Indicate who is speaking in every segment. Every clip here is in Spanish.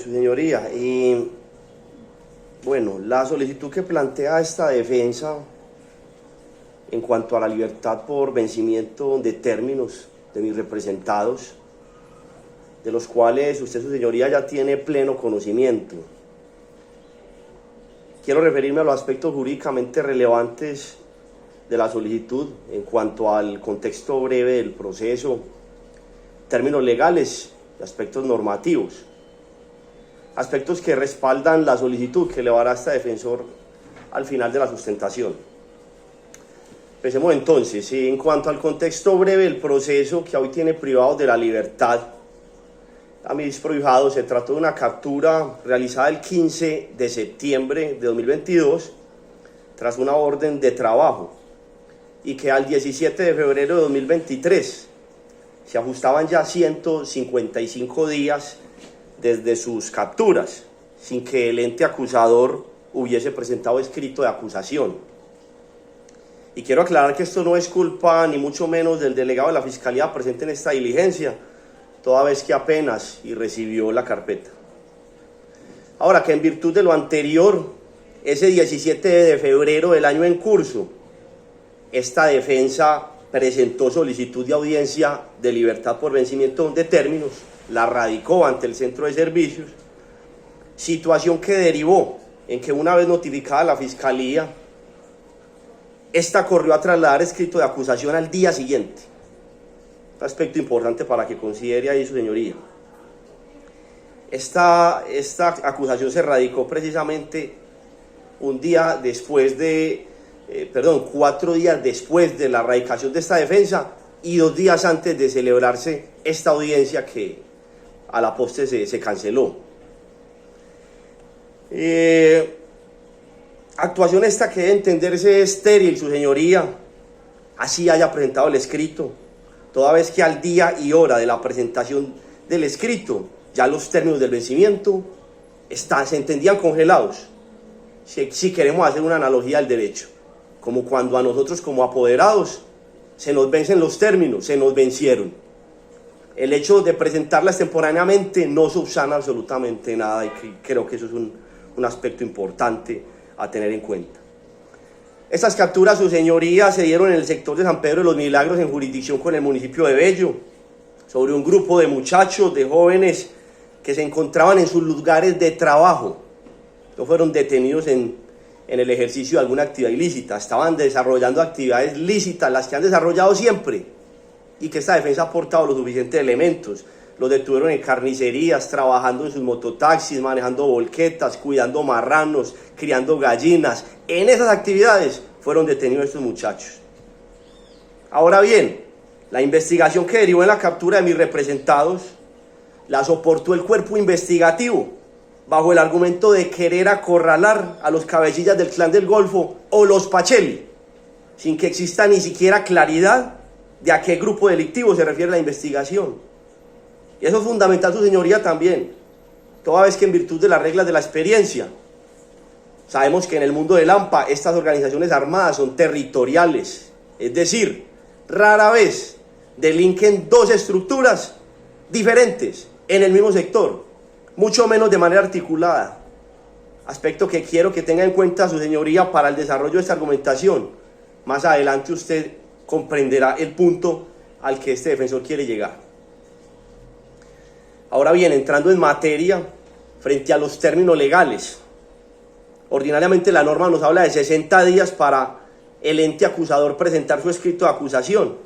Speaker 1: su señoría. Y bueno, la solicitud que plantea esta defensa en cuanto a la libertad por vencimiento de términos de mis representados, de los cuales usted, su señoría, ya tiene pleno conocimiento. Quiero referirme a los aspectos jurídicamente relevantes de la solicitud en cuanto al contexto breve del proceso, términos legales y aspectos normativos, aspectos que respaldan la solicitud que elevará este defensor al final de la sustentación. Empecemos entonces. En cuanto al contexto breve del proceso que hoy tiene privados de la libertad a mis prohijados, se trató de una captura realizada el 15 de septiembre de 2022 tras una orden de trabajo, y que al 17 de febrero de 2023 se ajustaban ya 155 días desde sus capturas, sin que el ente acusador hubiese presentado escrito de acusación. Y quiero aclarar que esto no es culpa ni mucho menos del delegado de la Fiscalía presente en esta diligencia, toda vez que apenas recibió la carpeta. Ahora, que en virtud de lo anterior, ese 17 de febrero del año en curso, esta defensa presentó solicitud de audiencia de libertad por vencimiento de términos, la radicó ante el centro de servicios, situación que derivó en que, una vez notificada la Fiscalía, esta corrió a trasladar escrito de acusación al día siguiente. Un aspecto importante para que considere ahí su señoría. Esta acusación se radicó precisamente un día después de, 4 días después de la radicación de esta defensa y 2 días antes de celebrarse esta audiencia que a la postre se canceló. Actuación esta que debe entenderse estéril, su señoría, así haya presentado el escrito, toda vez que al día y hora de la presentación del escrito ya los términos del vencimiento se entendían congelados. Si queremos hacer una analogía al derecho, como cuando a nosotros como apoderados se nos vencen los términos, se nos vencieron. El hecho de presentarlas temporalmente no subsana absolutamente nada, y creo que eso es un aspecto importante a tener en cuenta. Estas capturas, su señoría, se dieron en el sector de San Pedro de los Milagros, en jurisdicción con el municipio de Bello, sobre un grupo de muchachos, de jóvenes que se encontraban en sus lugares de trabajo. No fueron detenidos en el ejercicio de alguna actividad ilícita, estaban desarrollando actividades lícitas, las que han desarrollado siempre, y que esta defensa ha aportado los suficientes elementos. Los detuvieron en carnicerías, trabajando en sus mototaxis, manejando volquetas, cuidando marranos, criando gallinas. En esas actividades fueron detenidos estos muchachos. Ahora bien, la investigación que derivó en la captura de mis representados la soportó el cuerpo investigativo bajo el argumento de querer acorralar a los cabecillas del Clan del Golfo o los Pacheli, sin que exista ni siquiera claridad de a qué grupo delictivo se refiere la investigación. Y eso es fundamental, su señoría, también, toda vez que en virtud de las reglas de la experiencia, sabemos que en el mundo del AMPA estas organizaciones armadas son territoriales, es decir, rara vez delinquen 2 estructuras diferentes en el mismo sector, mucho menos de manera articulada, aspecto que quiero que tenga en cuenta su señoría para el desarrollo de esta argumentación. Más adelante usted comprenderá el punto al que este defensor quiere llegar. Ahora bien, entrando en materia, frente a los términos legales, ordinariamente la norma nos habla de 60 días para el ente acusador presentar su escrito de acusación,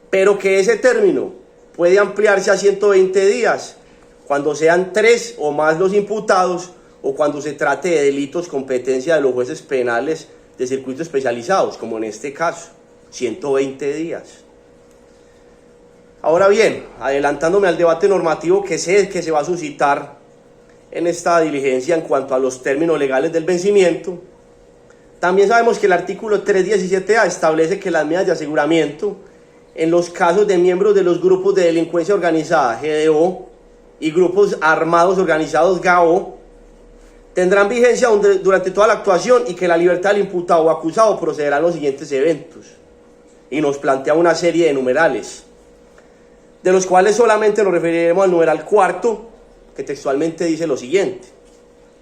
Speaker 1: pero que ese término puede ampliarse a 120 días cuando sean 3 o más los imputados, o cuando se trate de delitos competencia de los jueces penales de circuitos especializados, como en este caso, 120 días. Ahora bien, adelantándome al debate normativo que sé que se va a suscitar en esta diligencia en cuanto a los términos legales del vencimiento, también sabemos que el artículo 317A establece que las medidas de aseguramiento en los casos de miembros de los grupos de delincuencia organizada, GDO, y grupos armados organizados, GAO, tendrán vigencia durante toda la actuación, y que la libertad del imputado o acusado procederá a los siguientes eventos. Y nos plantea una serie de numerales, de los cuales solamente nos referiremos al numeral 4, que textualmente dice lo siguiente: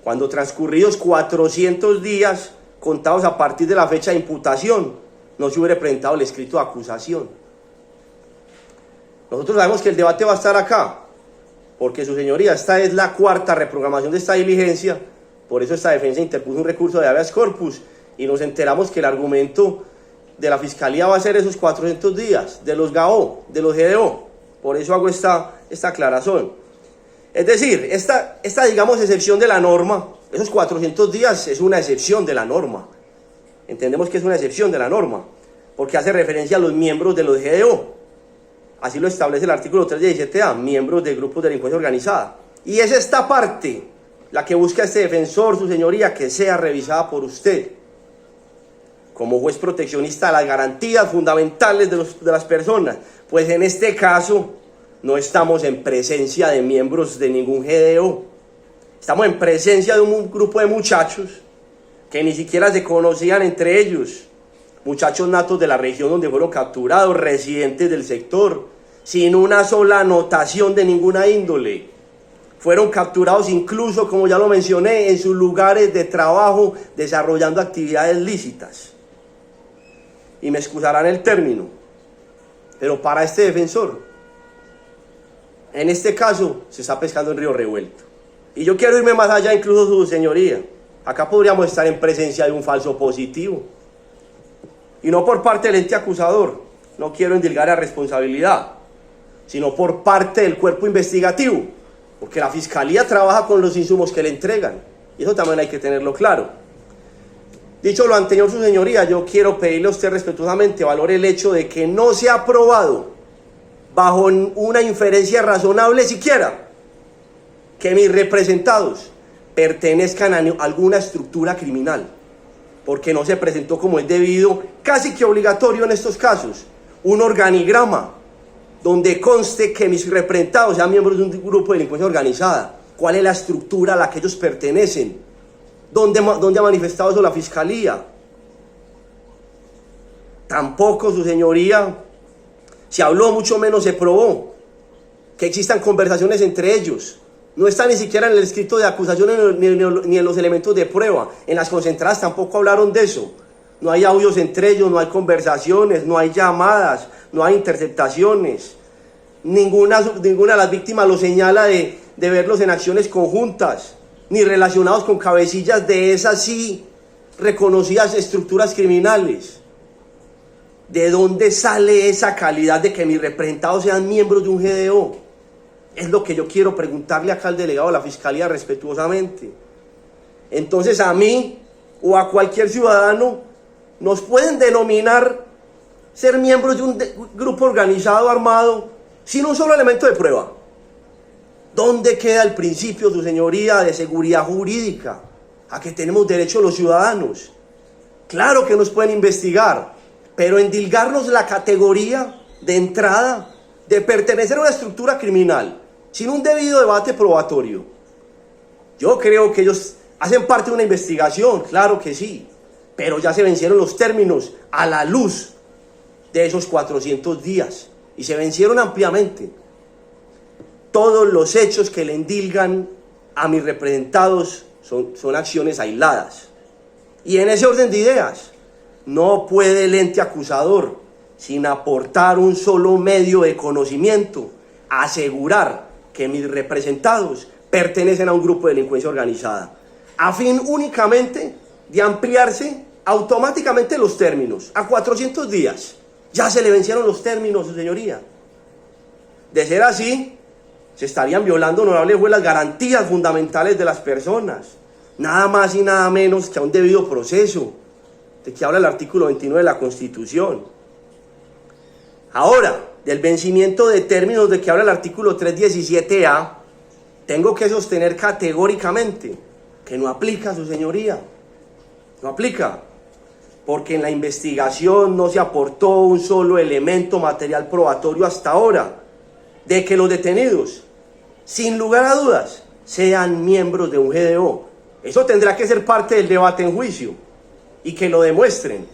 Speaker 1: cuando transcurridos 400 días contados a partir de la fecha de imputación, no se hubiera presentado el escrito de acusación. Nosotros sabemos que el debate va a estar acá, porque su señoría, esta es la cuarta reprogramación de esta diligencia, por eso esta defensa interpuso un recurso de habeas corpus, y nos enteramos que el argumento de la Fiscalía va a ser esos 400 días, de los GAO, de los GDO, por eso hago esta aclaración. Es decir, esta digamos excepción de la norma, esos 400 días es una excepción de la norma, entendemos que es una excepción de la norma, porque hace referencia a los miembros de los GDO, así lo establece el artículo 317A, miembros de grupos de delincuencia organizada. Y es esta parte la que busca este defensor, su señoría, que sea revisada por usted, como juez proteccionista de las garantías fundamentales de las personas. Pues en este caso no estamos en presencia de miembros de ningún GDO. Estamos en presencia de un grupo de muchachos que ni siquiera se conocían entre ellos. Muchachos natos de la región donde fueron capturados, residentes del sector, sin una sola anotación de ninguna índole. Fueron capturados incluso, como ya lo mencioné, en sus lugares de trabajo, desarrollando actividades lícitas. Y me excusarán el término, pero para este defensor, en este caso, se está pescando en río revuelto. Y yo quiero irme más allá, incluso su señoría. Acá podríamos estar en presencia de un falso positivo. Y no por parte del ente acusador, no quiero endilgar a responsabilidad, sino por parte del cuerpo investigativo, porque la Fiscalía trabaja con los insumos que le entregan, y eso también hay que tenerlo claro. Dicho lo anterior, su señoría, yo quiero pedirle a usted respetuosamente valore el hecho de que no se ha probado, bajo una inferencia razonable siquiera, que mis representados pertenezcan a alguna estructura criminal, porque no se presentó como es debido, casi que obligatorio en estos casos, un organigrama donde conste que mis representados sean miembros de un grupo de delincuencia organizada, cuál es la estructura a la que ellos pertenecen, dónde ha manifestado eso la Fiscalía. Tampoco, su señoría, se habló, mucho menos se probó que existan conversaciones entre ellos. No está ni siquiera en el escrito de acusación ni en los elementos de prueba. En las concentradas tampoco hablaron de eso. No hay audios entre ellos, no hay conversaciones, no hay llamadas, no hay interceptaciones. Ninguna de las víctimas lo señala de verlos en acciones conjuntas, ni relacionados con cabecillas de esas sí reconocidas estructuras criminales. ¿De dónde sale esa calidad de que mis representados sean miembros de un GDO? Es lo que yo quiero preguntarle acá al delegado de la Fiscalía respetuosamente. Entonces a mí o a cualquier ciudadano nos pueden denominar ser miembros de un grupo organizado armado sin un solo elemento de prueba. ¿Dónde queda el principio, su señoría, de seguridad jurídica a que tenemos derecho los ciudadanos? Claro que nos pueden investigar, pero endilgarnos la categoría de entrada de pertenecer a una estructura criminal sin un debido debate probatorio. Yo creo que ellos hacen parte de una investigación, claro que sí, pero ya se vencieron los términos a la luz de esos 400 días y se vencieron ampliamente. Todos los hechos que le endilgan a mis representados son acciones aisladas. Y en ese orden de ideas, no puede el ente acusador, sin aportar un solo medio de conocimiento, asegurar que mis representados pertenecen a un grupo de delincuencia organizada, a fin únicamente de ampliarse automáticamente los términos a 400 días. Ya se le vencieron los términos, su señoría. De ser así, se estarían violando, honorable juez, las garantías fundamentales de las personas, nada más y nada menos que a un debido proceso, de que habla el artículo 29 de la Constitución. Ahora, del vencimiento de términos de que habla el artículo 317A, tengo que sostener categóricamente que no aplica, su señoría. No aplica, porque en la investigación no se aportó un solo elemento material probatorio hasta ahora de que los detenidos, sin lugar a dudas, sean miembros de un GDO. Eso tendrá que ser parte del debate en juicio y que lo demuestren,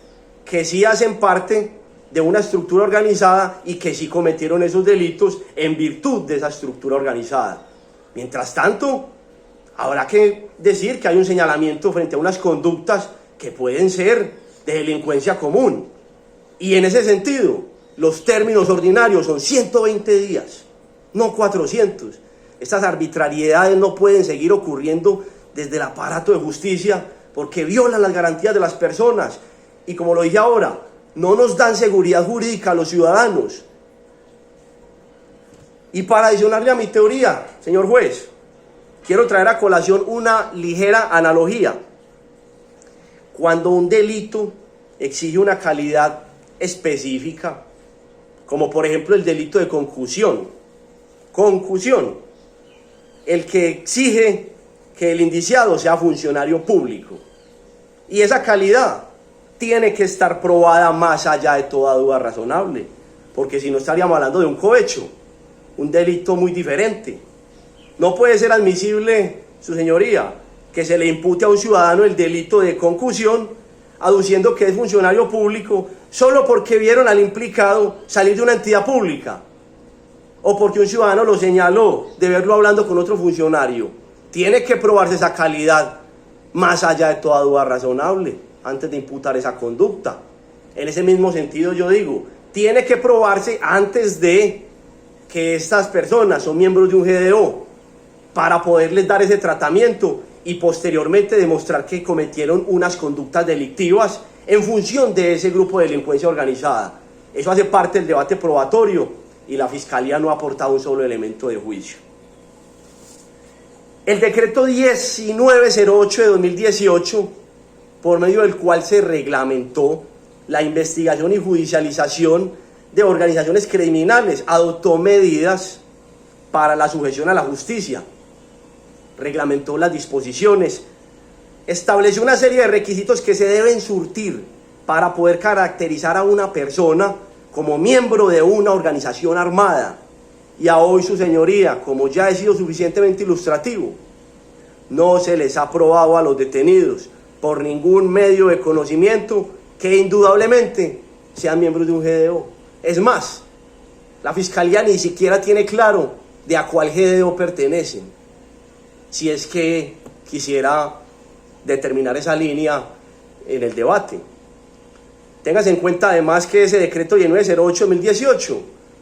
Speaker 1: que sí hacen parte de una estructura organizada y que sí cometieron esos delitos en virtud de esa estructura organizada. Mientras tanto, habrá que decir que hay un señalamiento frente a unas conductas que pueden ser de delincuencia común. Y en ese sentido, los términos ordinarios son 120 días, no 400. Estas arbitrariedades no pueden seguir ocurriendo desde el aparato de justicia porque violan las garantías de las personas. Y como lo dije ahora, no nos dan seguridad jurídica a los ciudadanos. Y para adicionarle a mi teoría, señor juez, quiero traer a colación una ligera analogía. Cuando un delito exige una calidad específica, como por ejemplo el delito de concusión, el que exige que el indiciado sea funcionario público. Y esa calidad tiene que estar probada más allá de toda duda razonable, porque si no estaríamos hablando de un cohecho, un delito muy diferente. No puede ser admisible, su señoría, que se le impute a un ciudadano el delito de concusión, aduciendo que es funcionario público, solo porque vieron al implicado salir de una entidad pública, o porque un ciudadano lo señaló de verlo hablando con otro funcionario. Tiene que probarse esa calidad más allá de toda duda razonable, antes de imputar esa conducta. En ese mismo sentido yo digo, tiene que probarse antes de que estas personas son miembros de un GDO, para poderles dar ese tratamiento y posteriormente demostrar que cometieron unas conductas delictivas en función de ese grupo de delincuencia organizada. Eso hace parte del debate probatorio y la Fiscalía no ha aportado un solo elemento de juicio. El decreto 1908 de 2018, por medio del cual se reglamentó la investigación y judicialización de organizaciones criminales, adoptó medidas para la sujeción a la justicia, reglamentó las disposiciones, estableció una serie de requisitos que se deben surtir para poder caracterizar a una persona como miembro de una organización armada. Y a hoy, su señoría, como ya he sido suficientemente ilustrativo, no se les ha probado a los detenidos por ningún medio de conocimiento que indudablemente sean miembros de un GDO. Es más, la Fiscalía ni siquiera tiene claro de a cuál GDO pertenecen, si es que quisiera determinar esa línea en el debate. Téngase en cuenta además que ese decreto 1908-2018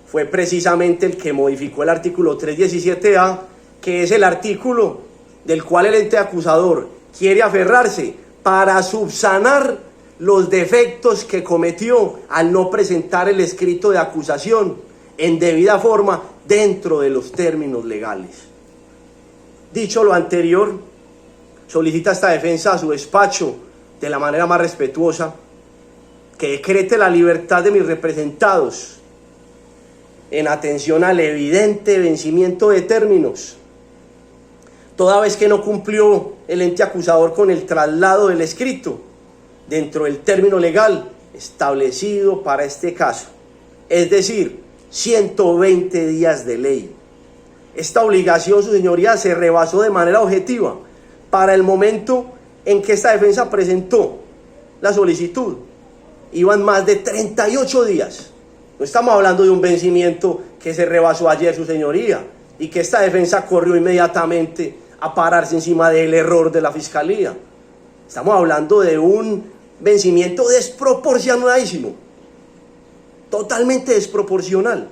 Speaker 1: fue precisamente el que modificó el artículo 317A, que es el artículo del cual el ente acusador quiere aferrarse para subsanar los defectos que cometió al no presentar el escrito de acusación en debida forma dentro de los términos legales. Dicho lo anterior, solicita esta defensa a su despacho de la manera más respetuosa que decrete la libertad de mis representados en atención al evidente vencimiento de términos, toda vez que no cumplió el ente acusador con el traslado del escrito dentro del término legal establecido para este caso, es decir, 120 días de ley. Esta obligación, su señoría, se rebasó de manera objetiva para el momento en que esta defensa presentó la solicitud. Iban más de 38 días. No estamos hablando de un vencimiento que se rebasó ayer, su señoría, y que esta defensa corrió inmediatamente a pararse encima del error de la Fiscalía. Estamos hablando de un vencimiento desproporcionadísimo, totalmente desproporcional.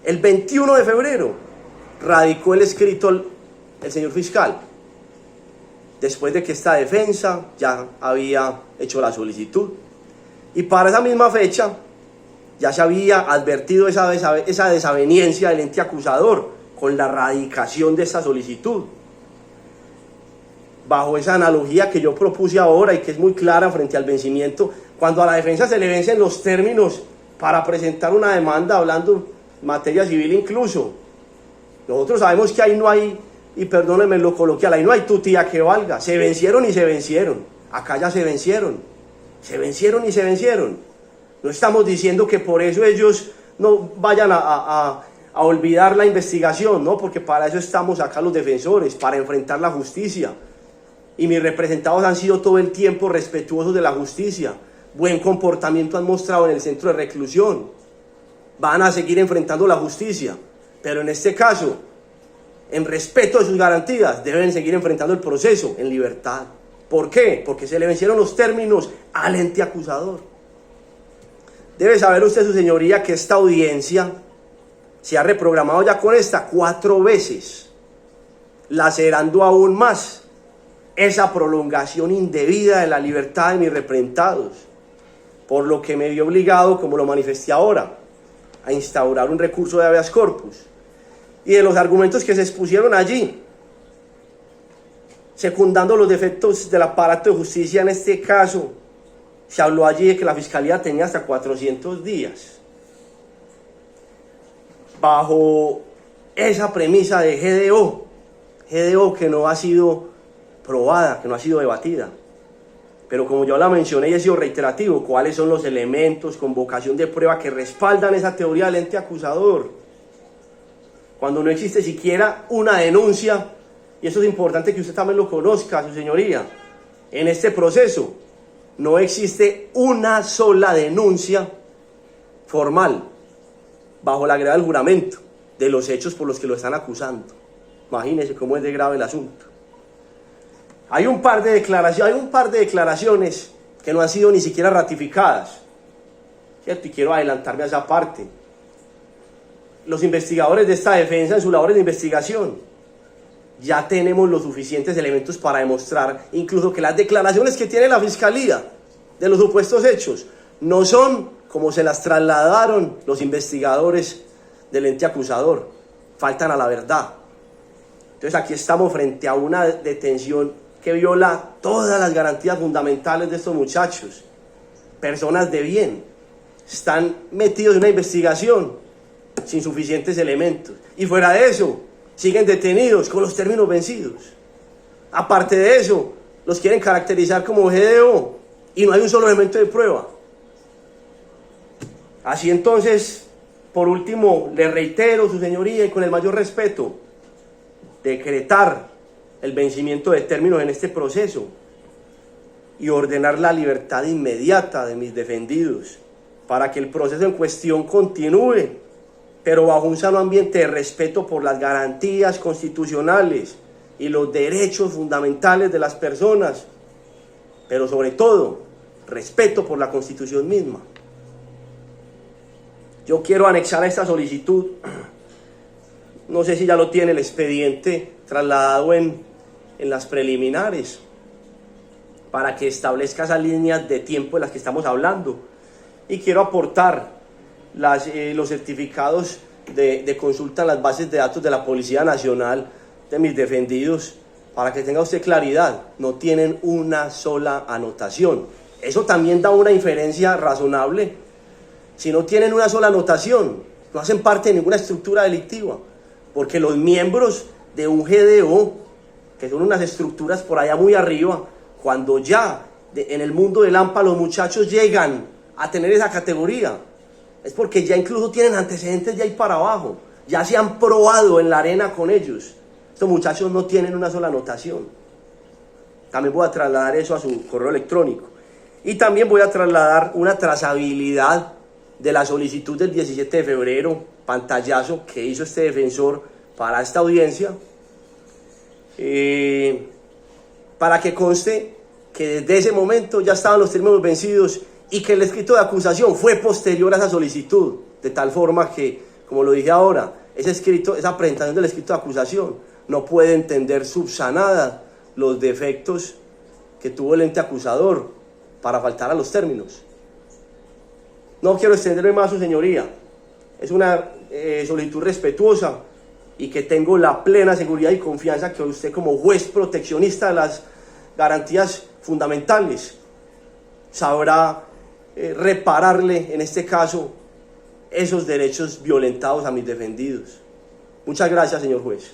Speaker 1: El 21 de febrero radicó el escrito el señor fiscal, después de que esta defensa ya había hecho la solicitud. Y para esa misma fecha ya se había advertido esa desaveniencia del ente acusador con la radicación de esta solicitud. Bajo esa analogía que yo propuse ahora y que es muy clara frente al vencimiento, cuando a la defensa se le vencen los términos para presentar una demanda, hablando en materia civil incluso, nosotros sabemos que ahí no hay, y perdónenme lo coloquial, ahí no hay tutía que valga. Se vencieron y se vencieron. Acá ya se vencieron. Se vencieron y se vencieron. No estamos diciendo que por eso ellos no vayan a olvidar la investigación, no, porque para eso estamos acá los defensores, para enfrentar la justicia. Y mis representados han sido todo el tiempo respetuosos de la justicia. Buen comportamiento han mostrado en el centro de reclusión. Van a seguir enfrentando la justicia. Pero en este caso, en respeto de sus garantías, deben seguir enfrentando el proceso en libertad. ¿Por qué? Porque se le vencieron los términos al ente acusador. Debe saber usted, su señoría, que esta audiencia se ha reprogramado ya con esta 4 veces, lacerando aún más esa prolongación indebida de la libertad de mis representados, por lo que me vi obligado, como lo manifesté ahora, a instaurar un recurso de habeas corpus. Y de los argumentos que se expusieron allí, secundando los defectos del aparato de justicia en este caso, se habló allí de que la Fiscalía tenía hasta 400 días. Bajo esa premisa de GDO que no ha sido probada, que no ha sido debatida. Pero como yo la mencioné y he sido reiterativo, ¿cuáles son los elementos con vocación de prueba que respaldan esa teoría del ente acusador? Cuando no existe siquiera una denuncia, y eso es importante que usted también lo conozca, su señoría, en este proceso no existe una sola denuncia formal bajo la grava del juramento de los hechos por los que lo están acusando. Imagínense cómo es de grave el asunto. Hay un par de declaraciones que no han sido ni siquiera ratificadas, ¿cierto? Y quiero adelantarme a esa parte. Los investigadores de esta defensa, en sus labores de investigación, ya tenemos los suficientes elementos para demostrar incluso que las declaraciones que tiene la Fiscalía de los supuestos hechos no son como se las trasladaron los investigadores del ente acusador, faltan a la verdad. Entonces aquí estamos frente a una detención que viola todas las garantías fundamentales de estos muchachos, personas de bien, están metidos en una investigación sin suficientes elementos, y fuera de eso, siguen detenidos con los términos vencidos. Aparte de eso, los quieren caracterizar como GDO, y no hay un solo elemento de prueba. Así entonces, por último, le reitero, su señoría, y con el mayor respeto, decretar el vencimiento de términos en este proceso y ordenar la libertad inmediata de mis defendidos para que el proceso en cuestión continúe, pero bajo un sano ambiente de respeto por las garantías constitucionales y los derechos fundamentales de las personas, pero sobre todo, respeto por la Constitución misma. Yo quiero anexar a esta solicitud, no sé si ya lo tiene el expediente trasladado en las preliminares, para que establezca esas líneas de tiempo de las que estamos hablando. Y quiero aportar los certificados de consulta en las bases de datos de la Policía Nacional de mis defendidos, para que tenga usted claridad, no tienen una sola anotación. Eso también da una inferencia razonable. Si no tienen una sola anotación, no hacen parte de ninguna estructura delictiva, porque los miembros de un GDO, que son unas estructuras por allá muy arriba, cuando ya en el mundo del AMPA los muchachos llegan a tener esa categoría, es porque ya incluso tienen antecedentes de ahí para abajo, ya se han probado en la arena con ellos. Estos muchachos no tienen una sola anotación. También voy a trasladar eso a su correo electrónico. Y también voy a trasladar una trazabilidad de la solicitud del 17 de febrero, pantallazo que hizo este defensor para esta audiencia, para que conste que desde ese momento ya estaban los términos vencidos y que el escrito de acusación fue posterior a esa solicitud, de tal forma que, como lo dije ahora, esa presentación del escrito de acusación no puede entender subsanada los defectos que tuvo el ente acusador para faltar a los términos. No quiero extenderme más, su señoría. Es una solicitud respetuosa y que tengo la plena seguridad y confianza que usted, como juez proteccionista de las garantías fundamentales, sabrá repararle en este caso esos derechos violentados a mis defendidos. Muchas gracias, señor juez.